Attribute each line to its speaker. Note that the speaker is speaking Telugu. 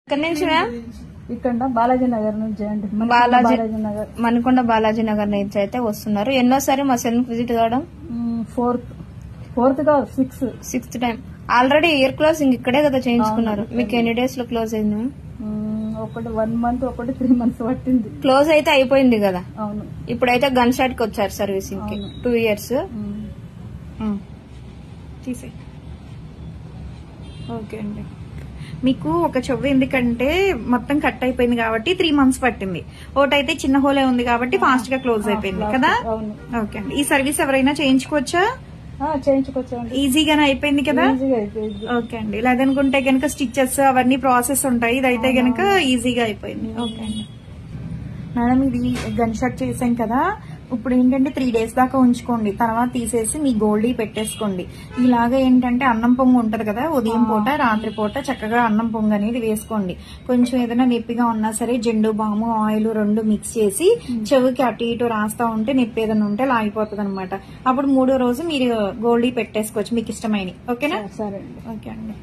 Speaker 1: ఎక్కడి నుంచి
Speaker 2: ఇక్కడ బాలాజీ నగర్ నుంచి అండి.
Speaker 1: మణికొండ బాలాజీ నగర్ నుంచి అయితే వస్తున్నారు. ఎన్నోసారి మా సెల్ఫ్ విజిట్ కావడం?
Speaker 2: ఫోర్త్ కాదు,
Speaker 1: sixth time. Already year closing ఇక్కడే కదా చేయించుకున్నారు. మీకు ఎన్ని డేస్ లో క్లోజ్ అయింది?
Speaker 2: ఒకటి 1 month, ఒకటి 3 months పట్టింది.
Speaker 1: క్లోజ్ అయితే అయిపోయింది కదా.
Speaker 2: అవును.
Speaker 1: ఇప్పుడైతే గన్ షాట్ కి వచ్చారు సర్వీసింగ్ కి. 2 years.
Speaker 3: తీసే ఓకే అండి. మీకు ఒక చెవు ఎందుకంటే మొత్తం కట్ అయిపోయింది కాబట్టి 3 months పట్టింది. ఒకటైతే చిన్న హోలే ఉంది కాబట్టి ఫాస్ట్ గా క్లోజ్ అయిపోయింది కదా. ఓకే అండి. ఈ సర్వీస్ ఎవరైనా చేయించుకోవచ్చా?
Speaker 2: చేయించుకోవచ్చండి.
Speaker 3: ఈజీగానే అయిపోయింది కదా. ఓకే అండి. లేదనుకుంటే గనక స్టిచెస్ అవన్నీ ప్రాసెస్ ఉంటాయి. ఇదైతే గనక ఈజీగా అయిపోయింది. ఓకే అండి. మేడం ఇది గన్ షాట్ చేసాం కదా. ఇప్పుడు ఏంటంటే 3 days దాకా ఉంచుకోండి. తర్వాత తీసేసి మీ గోల్డీ పెట్టేసుకోండి. ఇలాగా ఏంటంటే అన్నం పొంగు ఉంటది కదా, ఉదయం పూట రాత్రి పూట చక్కగా అన్నం పొంగు అనేది వేసుకోండి. కొంచెం ఏదైనా నొప్పిగా ఉన్నా సరే జెండు బాము ఆయిల్ 2 మిక్స్ చేసి చెవికి అటు ఇటు రాస్తా ఉంటే నొప్పి ఏదైనా ఉంటే లాగిపోతుంది అనమాట. అప్పుడు 3వ రోజు మీరు గోల్డీ పెట్టేసుకోవచ్చు మీకు ఇష్టమైన. ఓకేనా?
Speaker 2: సరే.
Speaker 3: ఓకే అండి.